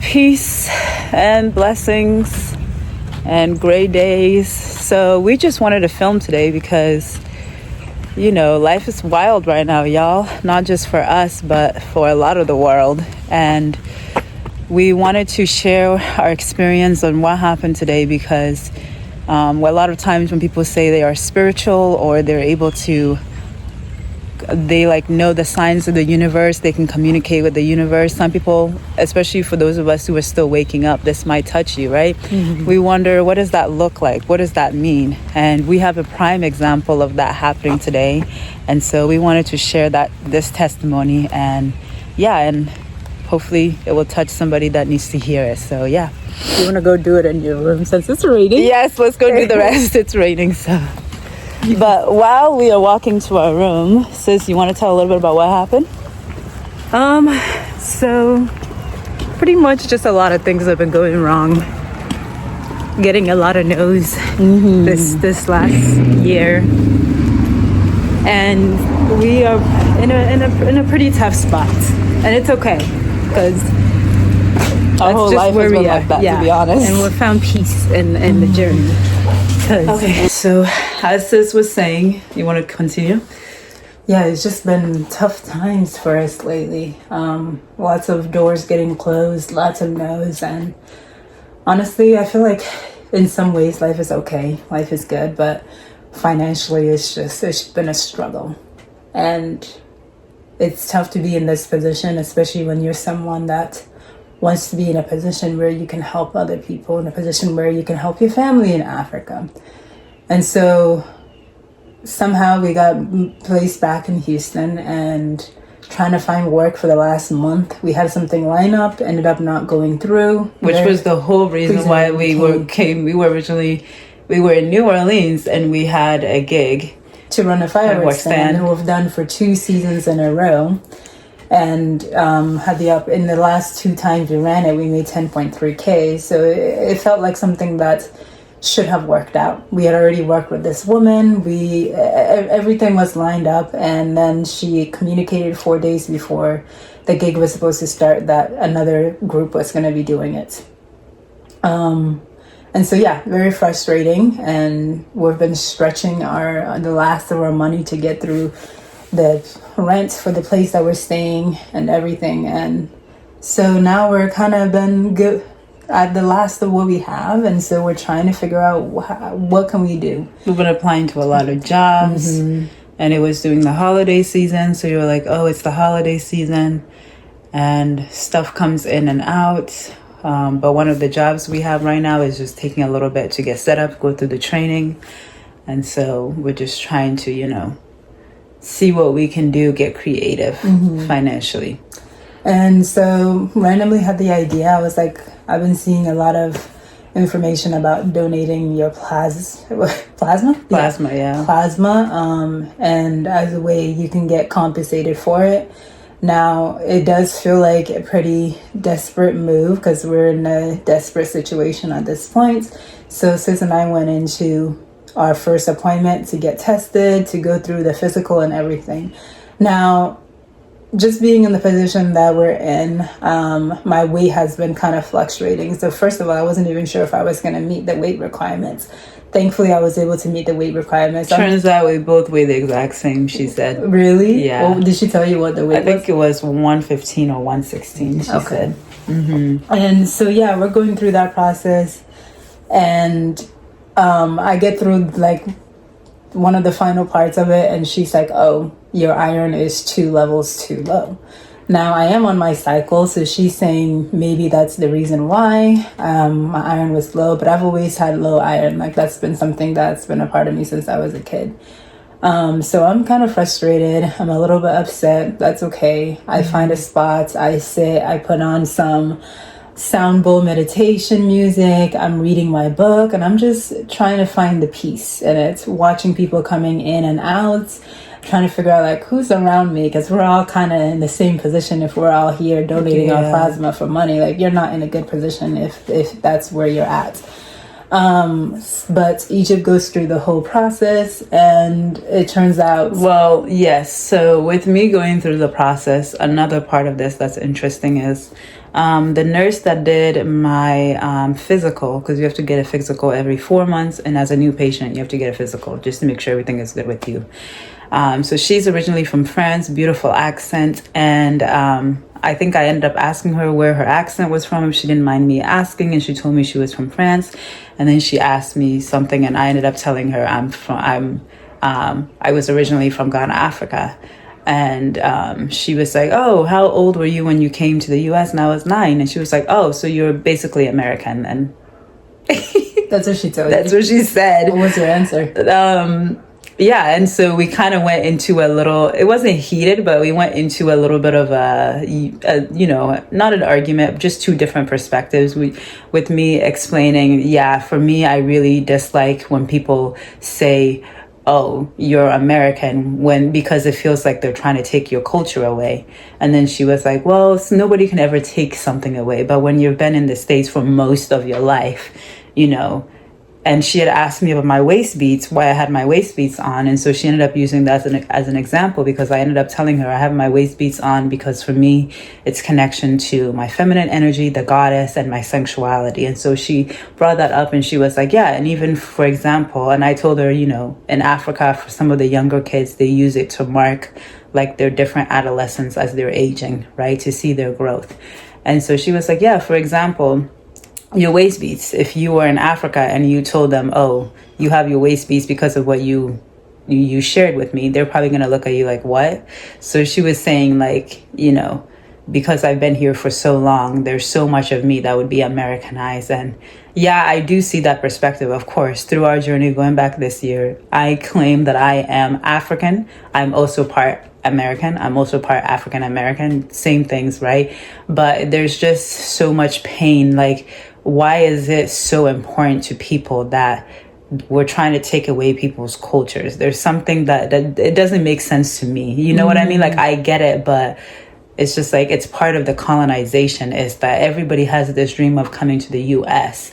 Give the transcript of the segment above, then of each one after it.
Peace and blessings and gray days. So we just wanted to film today because, life is wild right now, y'all. Not just for us, but for a lot of the world. And we wanted to share our experience on what happened today because a lot of times when people say they are spiritual or they're able to know the signs of the universe, they can communicate with the universe. Some people, especially for those of us who are still waking up, this might touch you, right? Mm-hmm. We wonder, what does that look like? What does that mean? And we have a prime example of that happening today. And so we wanted to share this testimony and hopefully it will touch somebody that needs to hear it. So you want to go do it in your room since it's raining? Yes, let's go do the rest. It's raining, so. But while we are walking to our room, sis, you want to tell a little bit about what happened? So pretty much just a lot of things have been going wrong. Getting a lot of no's this last year, and we are in a pretty tough spot, and it's okay because our whole life has been like that, to be honest. And we've found peace in the journey. Okay, so as sis was saying, you want to continue? Yeah, it's just been tough times for us lately. Lots of doors getting closed, lots of no's, and honestly, I feel like in some ways life is okay, life is good, but financially it's been a struggle. And it's tough to be in this position, especially when you're someone that wants to be in a position where you can help other people, in a position where you can help your family in Africa. And so somehow we got placed back in Houston and trying to find work for the last month. We had something lined up, ended up not going through. Which was the whole reason why we were in New Orleans and we had a gig to run a fireworks stand, and we've done for 2 seasons in a row. And in the last 2 times we ran it, we made 10.3K. So it felt like something that should have worked out. We had already worked with this woman. Everything was lined up, and then she communicated 4 days before the gig was supposed to start that another group was going to be doing it. And so very frustrating. And we've been stretching the last of our money to get through the rent for the place that we're staying and everything. And so now we're kind of been good at the last of what we have, and so we're trying to figure out what can we do. We've been applying to a lot of jobs, and it was during the holiday season, so you're like, oh, it's the holiday season and stuff comes in and out. But one of the jobs we have right now is just taking a little bit to get set up, go through the training, and so we're just trying to see what we can do, get creative financially. And so randomly had the idea. I was like, I've been seeing a lot of information about donating your plasma, and as a way you can get compensated for it. Now, it does feel like a pretty desperate move because we're in a desperate situation at this point. So sis and I went into our first appointment to get tested, to go through the physical and everything. Now, just being in the position that we're in, my weight has been kind of fluctuating. So first of all, I wasn't even sure if I was going to meet the weight requirements. Thankfully, I was able to meet the weight requirements. Turns out we both weigh the exact same, she said. Really? Yeah. Well, did she tell you what the weight was? I think it was 115 or 116, she said. Mm-hmm. And so, we're going through that process. And I get through one of the final parts of it, and she's like, oh, your iron is 2 levels too low. Now, I am on my cycle, so she's saying maybe that's the reason why my iron was low, but I've always had low iron. That's been something that's been a part of me since I was a kid. So I'm kind of frustrated. I'm a little bit upset. That's okay. I find a spot, I sit, I put on some sound bowl meditation music, I'm reading my book, and I'm just trying to find the peace in it, watching people coming in and out, trying to figure out who's around me, because we're all kind of in the same position. If we're all here donating our plasma for money, you're not in a good position if that's where you're at. But Egypt goes through the whole process, and it turns out... Well, yes. So with me going through the process, another part of this that's interesting is the nurse that did my physical, because you have to get a physical every 4 months, and as a new patient, you have to get a physical just to make sure everything is good with you. So she's originally from France, beautiful accent, and I think I ended up asking her where her accent was from, if she didn't mind me asking, and she told me she was from France. And then she asked me something, and I ended up telling her I was originally from Ghana, Africa. And she was like, "Oh, how old were you when you came to the US?" And I was 9. And she was like, "Oh, so you're basically American." And that's what she told you. That's what she said. What was your answer? Yeah, and so we kind of went into a little, it wasn't heated, but we went into a little bit of not an argument, just two different perspectives. With me explaining, for me, I really dislike when people say, "Oh, you're American," because it feels like they're trying to take your culture away. And then she was like, "Well, nobody can ever take something away, but when you've been in the States for most of your life, And she had asked me about my waist beats, why I had my waist beats on. And so she ended up using that as an example, because I ended up telling her I have my waist beats on because for me, it's connection to my feminine energy, the goddess, and my sensuality. And so she brought that up and she was like, yeah. And even, for example, and I told her, in Africa, for some of the younger kids, they use it to mark like their different adolescents as they're aging, right? To see their growth. And so she was like, yeah, for example, your waist beats. If you were in Africa and you told them, "Oh, you have your waist beats because of what you shared with me," they're probably going to look at you like, "What?" So she was saying like, because I've been here for so long, there's so much of me that would be Americanized. And yeah, I do see that perspective. Of course, through our journey going back this year, I claim that I am African. I'm also part American. I'm also part African American. Same things, right? But there's just so much pain. Like, why is it so important to people that we're trying to take away people's cultures? There's something that it doesn't make sense to me. You know what I mean? Like, I get it, but it's just like, it's part of the colonization is that everybody has this dream of coming to the US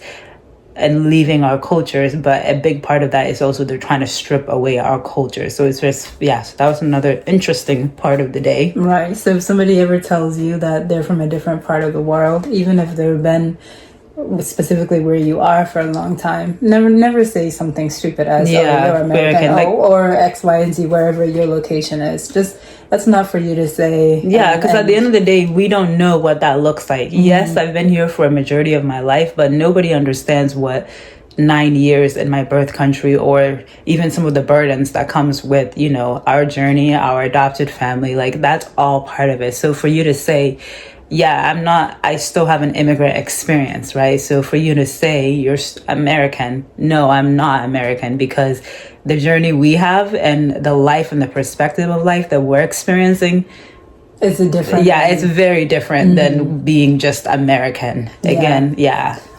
and leaving our cultures. But a big part of that is also they're trying to strip away our culture. So it's just, so that was another interesting part of the day. Right. So if somebody ever tells you that they're from a different part of the world, even if they've been specifically where you are for a long time, never say something stupid as you're American, or X, Y, and Z, wherever your location is. Just, that's not for you to say. Because at the end of the day, we don't know what that looks like. Yes, I've been here for a majority of my life, but nobody understands what 9 years in my birth country, or even some of the burdens that comes with, our journey, our adopted family, like that's all part of it. So for you to say, I still have an immigrant experience, right? So for you to say you're American, no, I'm not American, because the journey we have and the life and the perspective of life that we're experiencing, it's a different it's very different than being just American. Again,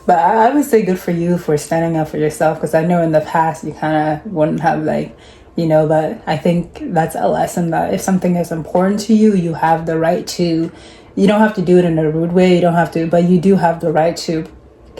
But I would say good for you for standing up for yourself, because I know in the past you kind of wouldn't have but I think that's a lesson that if something is important to you, you have the right to. You don't have to do it in a rude way. You don't have to, but you do have the right to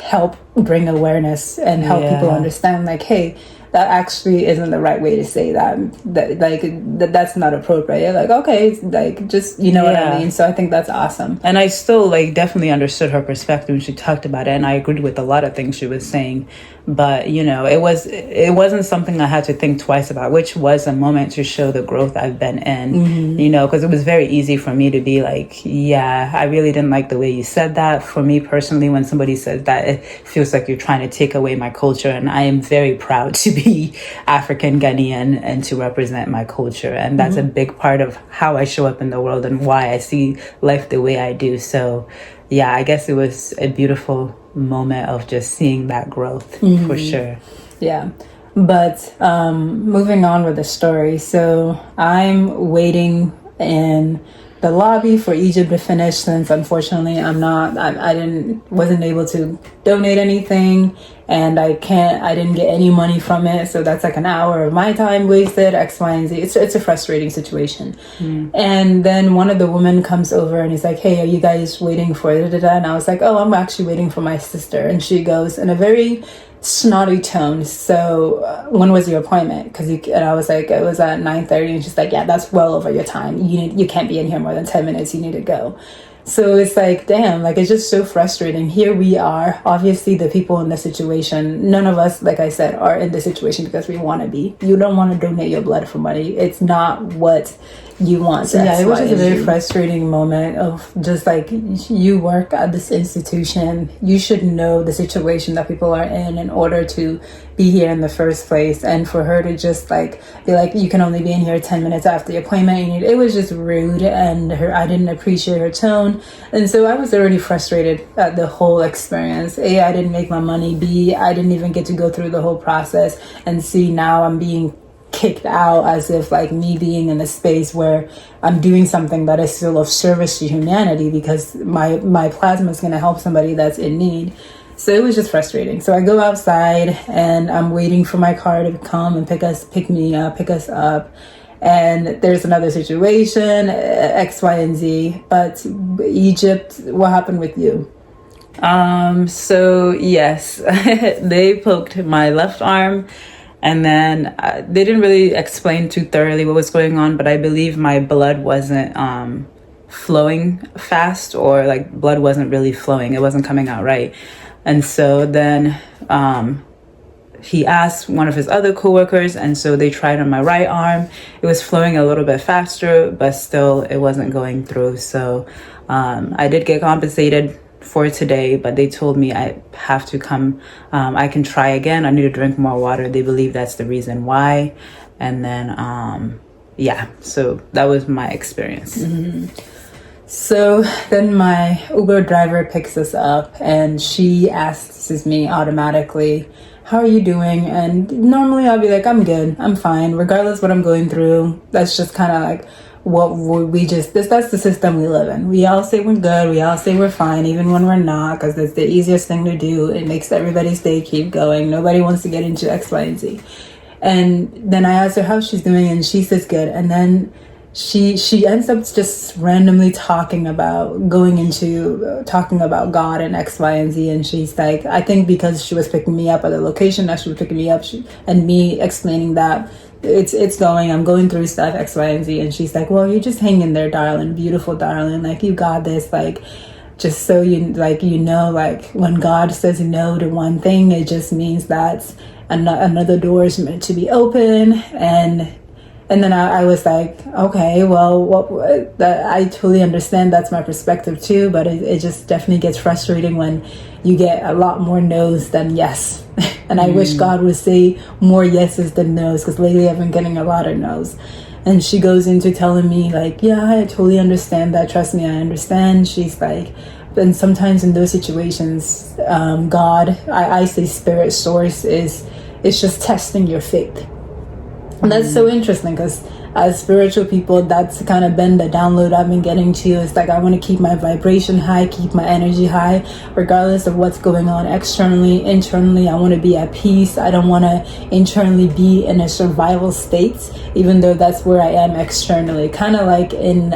help bring awareness and help people understand, like, hey, that actually isn't the right way to say that. That's not appropriate. Like, okay, like, just, what I mean? So I think that's awesome. And I still, definitely understood her perspective when she talked about it. And I agreed with a lot of things she was saying. But, it wasn't something I had to think twice about, which was a moment to show the growth I've been in, because it was very easy for me to be like, I really didn't like the way you said that. For me personally, when somebody says that, it feels like you're trying to take away my culture. And I am very proud to be African Ghanaian and to represent my culture. And that's a big part of how I show up in the world and why I see life the way I do. So, I guess it was a beautiful moment of just seeing that growth for sure. Yeah. But moving on with the story. So I'm waiting in the lobby for Egypt to finish, since unfortunately I wasn't able to donate anything, and I didn't get any money from it. So that's like an hour of my time wasted, X, Y, and Z. It's a frustrating situation. And then one of the women comes over and he's like, hey, are you guys waiting for da-da-da? And I was like, oh, I'm actually waiting for my sister. And she goes, in a very snotty tone. So when was your appointment? And I was like, it was at 9:30, and she's like, yeah, that's well over your time. You can't be in here more than 10 minutes. You need to go. So it's like, damn, like, it's just so frustrating. Here we are, obviously the people in the situation, none of us, like I said, are in the situation because we want to be. You don't want to donate your blood for money. It's not what you want. So yeah, it was just a very frustrating moment of just like, you work at this institution, you should know the situation that people are in order to be here in the first place. And for her to just like be like, you can only be in here 10 minutes after the appointment, it was just rude. And I didn't appreciate her tone. And so I was already frustrated at the whole experience. A, I didn't make my money. B, I didn't even get to go through the whole process. And C, now I'm being kicked out as if like me being in a space where I'm doing something that is still of service to humanity because my plasma is going to help somebody that's in need. So it was just frustrating. So I go outside and I'm waiting for my car to come and pick us up. And there's another situation, X, Y, and Z. But Egypt, what happened with you? So yes, they poked my left arm. And then they didn't really explain too thoroughly what was going on, but I believe my blood wasn't flowing fast, or like blood wasn't really flowing. It wasn't coming out right. And so then he asked one of his other coworkers, and so they tried on my right arm. It was flowing a little bit faster, but still it wasn't going through. So I did get compensated for today, but they told me I have to come. I can try again. I need to drink more water. They believe that's the reason why. And then so that was my experience. Mm-hmm. So then my Uber driver picks us up and she asks me automatically, how are you doing? And normally I'll be like, I'm good, I'm fine, regardless what I'm going through. That's just kind of like what that's the system we live in. We all say we're good, we all say we're fine, even when we're not, because that's the easiest thing to do. It makes everybody's day keep going. Nobody wants to get into X, Y, and Z. And then I asked her how she's doing, and she says good. And then she ends up just randomly talking about God and X, Y, and Z. And she's like, I think because she was picking me up at the location that she was picking me up, and me explaining that I'm going through stuff, X, Y, and Z. And she's like, well, you just hang in there, darling, beautiful darling, like you got this, like just so like when God says no to one thing, it just means that another door is meant to be open. And then I was like, okay, well, I totally understand. That's my perspective too. But it just definitely gets frustrating when you get a lot more no's than yes. And I wish God would say more yeses than no's, because lately I've been getting a lot of no's. And she goes into telling me like, yeah, I totally understand that. Trust me, I understand. She's like, and sometimes in those situations, God, I say spirit source it's just testing your faith. And that's so interesting, because as spiritual people, that's kind of been the download I've been getting to. It's like, I want to keep my vibration high, keep my energy high, regardless of what's going on externally. Internally, I want to be at peace. I don't want to internally be in a survival state, even though that's where I am externally. Kind of like in,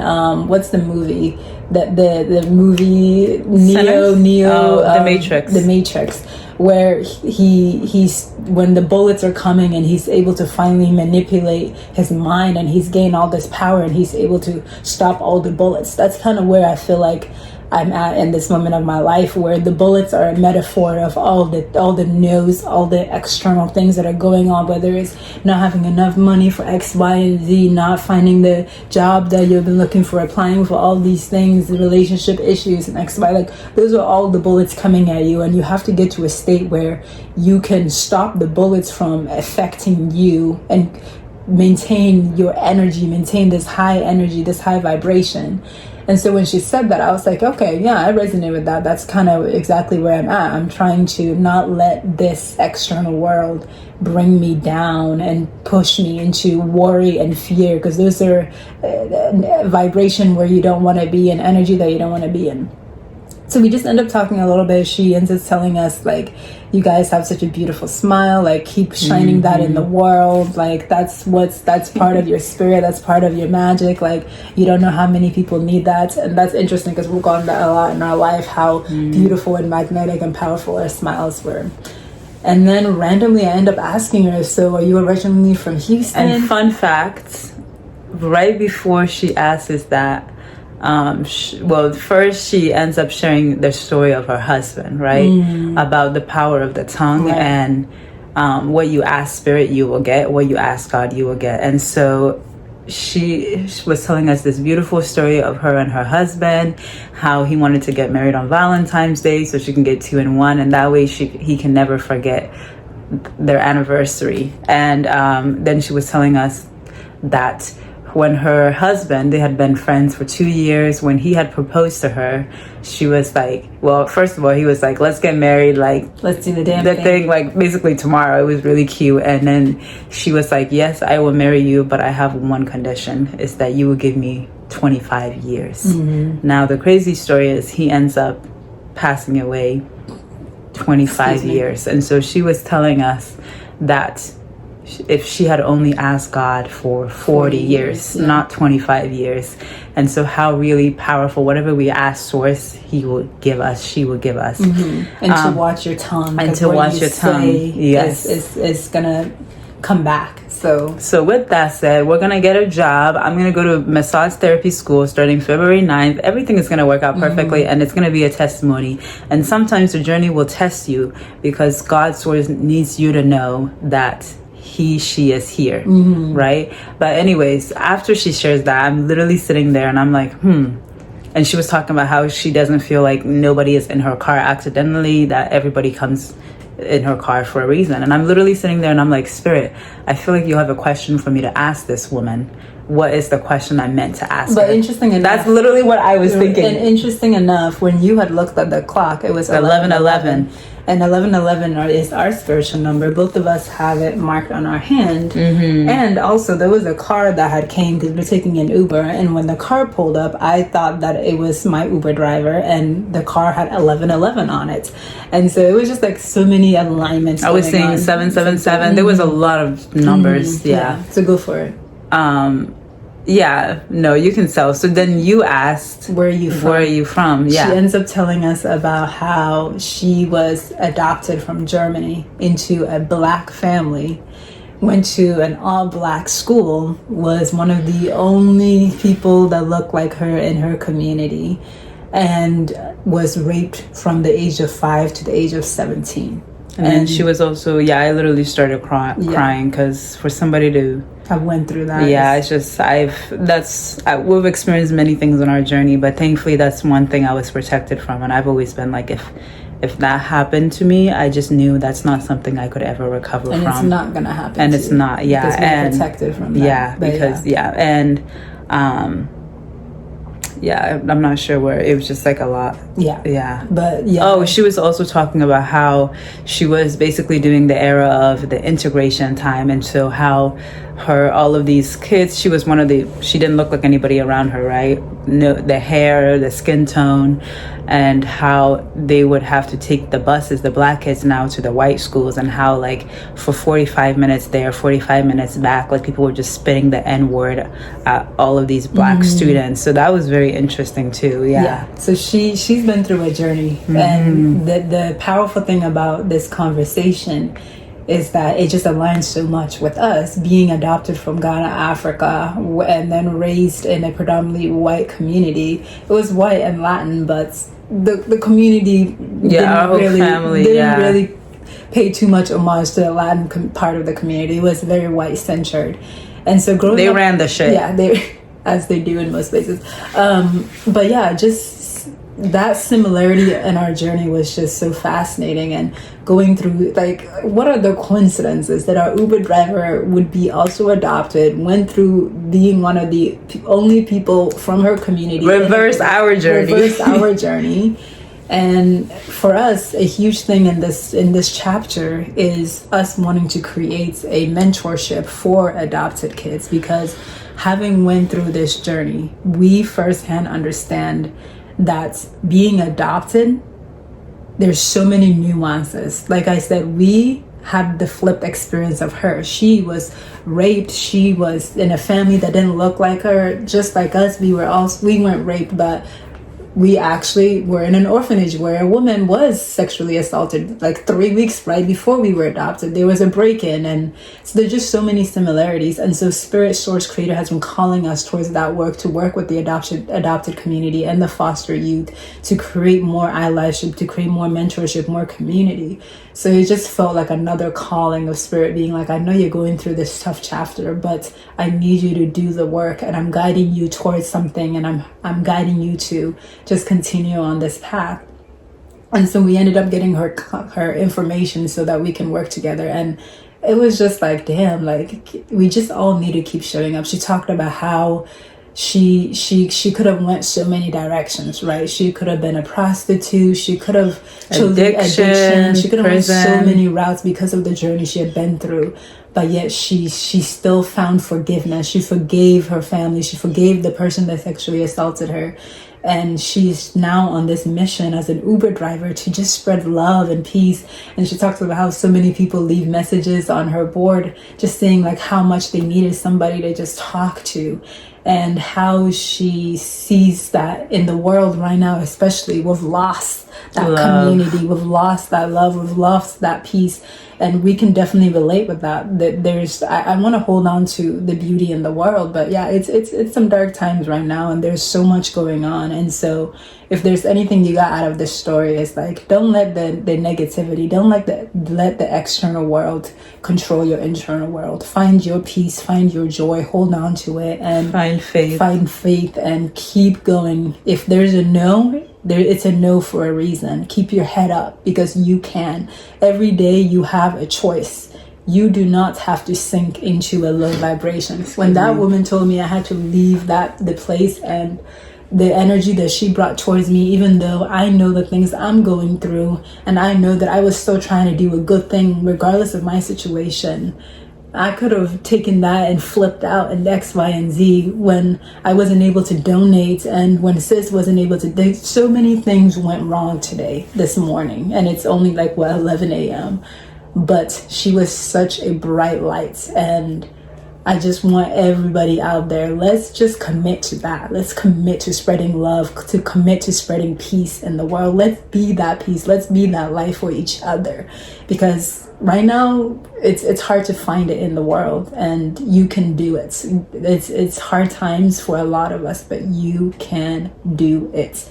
what's the movie? The movie Neo, The Matrix, where he's when the bullets are coming and he's able to finally manipulate his mind and he's gained all this power and he's able to stop all the bullets. That's kind of where I feel like I'm at in this moment of my life, where the bullets are a metaphor of all the no's, all the external things that are going on, whether it's not having enough money for X, Y, and Z, not finding the job that you've been looking for, applying for all these things, the relationship issues and X, Y, like those are all the bullets coming at you. And you have to get to a state where you can stop the bullets from affecting you and maintain your energy, maintain this high energy, this high vibration. And so when she said that, I was like, okay, yeah, I resonate with that. That's kind of exactly where I'm at. I'm trying to not let this external world bring me down and push me into worry and fear, because those are vibration where you don't want to be in, energy that you don't want to be in. So we just end up talking a little bit. She ends up telling us, like, you guys have such a beautiful smile, like keep shining that in the world, like that's part of your spirit, that's part of your magic, like you don't know how many people need that. And that's interesting, because we've gone that a lot in our life, how beautiful and magnetic and powerful our smiles were. And then randomly I end up asking her, so are you originally from Houston? And fun fact, right before she asks that, first she ends up sharing the story of her husband, right? About the power of the tongue, right. And what you ask spirit, you will get. What you ask God, you will get. And so she was telling us this beautiful story of her and her husband, how he wanted to get married on Valentine's Day so she can get 2 in 1, and that way he can never forget their anniversary. And then she was telling us that when her husband, they had been friends for 2 years, when he had proposed to her, she was like, well, first of all, he was like, let's get married, like, let's do the damn thing, like, basically tomorrow. It was really cute. And then she was like, yes, I will marry you, but I have one condition, is that you will give me 25 years. Now, the crazy story is he ends up passing away 25 years. And so she was telling us that if she had only asked God for 40 years, not 25 years. And so how really powerful, whatever we ask source, he will give us, she will give us. And to watch your tongue. And to watch your tongue. Yes. Is going to come back. So with that said, we're going to get a job. I'm going to go to massage therapy school starting February 9th. Everything is going to work out perfectly, and it's going to be a testimony. And sometimes the journey will test you, because God's word needs you to know that she is here, right? But anyways, after she shares that, I'm literally sitting there and I'm like, And she was talking about how she doesn't feel like nobody is in her car accidentally, that everybody comes in her car for a reason. And I'm literally sitting there and I'm like, Spirit, I feel like you have a question for me to ask this woman. What is the question I meant to ask But her? interesting enough, that's literally what I was thinking. And interesting enough, when you had looked at the clock, it was 11:11. And 11:11 is our spiritual number. Both of us have it marked on our hand. And also, there was a car that had came, because we're taking an Uber. And when the car pulled up, I thought that it was my Uber driver, and the car had 11:11 on it. And so it was just like so many alignments. I was saying 777. There was a lot of numbers. Yeah. So go for it. Yeah, no, you can tell. So then you asked, where are you from? Yeah. She ends up telling us about how she was adopted from Germany into a black family, went to an all-black school, was one of the only people that looked like her in her community, and was raped from the age of 5 to the age of 17. And then she was also, I literally started crying, because for somebody to... I went through that. Yeah, it's just, we've experienced many things on our journey, but thankfully that's one thing I was protected from. And I've always been like, if that happened to me, I just knew that's not something I could ever recover from. And it's not going to happen and to it's you, not, because we're protected from that. Yeah, because, and... I'm not sure where. It was just like a lot. Yeah. But yeah. Oh, she was also talking about how she was basically doing the era of the integration time. And so how all of these kids, she didn't look like anybody around her, right? No, the hair, the skin tone, and how they would have to take the buses, the black kids now, to the white schools, and how like for 45 minutes there, 45 minutes back, like people were just spitting the N-word at all of these black students. So that was very interesting too. Yeah. So she's been through a journey, and the powerful thing about this conversation is that it just aligns so much with us being adopted from Ghana, Africa, and then raised in a predominantly white community. It was white and Latin, but the community didn't really pay too much homage to the Latin part of the community. It was very white centered, and so growing they up, ran the shit. Yeah, they as they do in most places. But yeah, just that similarity in our journey was just so fascinating, and going through like, what are the coincidences that our Uber driver would be also adopted, went through being one of the only people from her community, reverse our journey. And for us, a huge thing in this chapter is us wanting to create a mentorship for adopted kids, because having went through this journey, we firsthand understand that being adopted, there's so many nuances. Like I said, we had the flipped experience of her. She was raped. She was in a family that didn't look like her, just like us. We weren't raped, but we actually were in an orphanage where a woman was sexually assaulted like 3 weeks right before we were adopted. There was a break-in, and so there's just so many similarities. And so Spirit Source Creator has been calling us towards that work, to work with the adopted community and the foster youth, to create more allyship, to create more mentorship, more community. So it just felt like another calling of Spirit being like, I know you're going through this tough chapter, but I need you to do the work, and I'm guiding you towards something, and I'm guiding you to just continue on this path. And so we ended up getting her information so that we can work together. And it was just like, damn, like we just all need to keep showing up. She talked about how she could have went so many directions, right? She could have been a prostitute, she could have chosen addiction, she could have went so many routes because of the journey she had been through. But yet she still found forgiveness. She forgave her family, she forgave the person that sexually assaulted her. And she's now on this mission as an Uber driver to just spread love and peace. And she talks about how so many people leave messages on her board just saying like how much they needed somebody to just talk to, and how she sees that in the world right now, especially, we've lost that community, we've lost that love, we've lost that peace. And we can definitely relate with that. That there's, I want to hold on to the beauty in the world, but yeah, it's some dark times right now, and there's so much going on. And so if there's anything you got out of this story, it's like, don't let the negativity, don't let the external world control your internal world. Find your peace, find your joy, hold on to it, and find faith and keep going. If there's a no, it's a no for a reason. Keep your head up, because you can. Every day you have a choice. You do not have to sink into a low vibration. When that woman told me I had to leave the place and the energy that she brought towards me, even though I know the things I'm going through, and I know that I was still trying to do a good thing regardless of my situation, I could have taken that and flipped out in X, Y, and Z when I wasn't able to donate, and when Sis wasn't able to. So many things went wrong this morning, and it's only like 11 a.m. But she was such a bright light, and I just want everybody out there, let's just commit to that. Let's commit to spreading love, to commit to spreading peace in the world. Let's be that peace. Let's be that light for each other. Because right now, it's hard to find it in the world, and you can do it. It's hard times for a lot of us, but you can do it.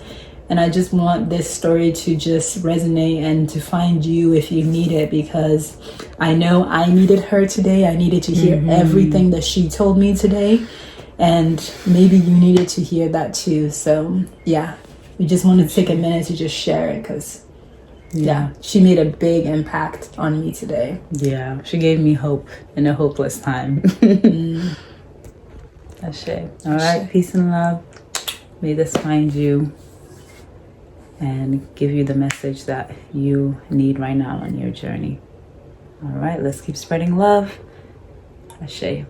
And I just want this story to just resonate and to find you if you need it, because I know I needed her today. I needed to hear everything that she told me today. And maybe you needed to hear that too. So yeah, we just wanted to take a minute to just share it, because yeah, she made a big impact on me today. Yeah, she gave me hope in a hopeless time. That's it. All right, peace and love. May this find you and give you the message that you need right now on your journey. All right, let's keep spreading love. Ashe.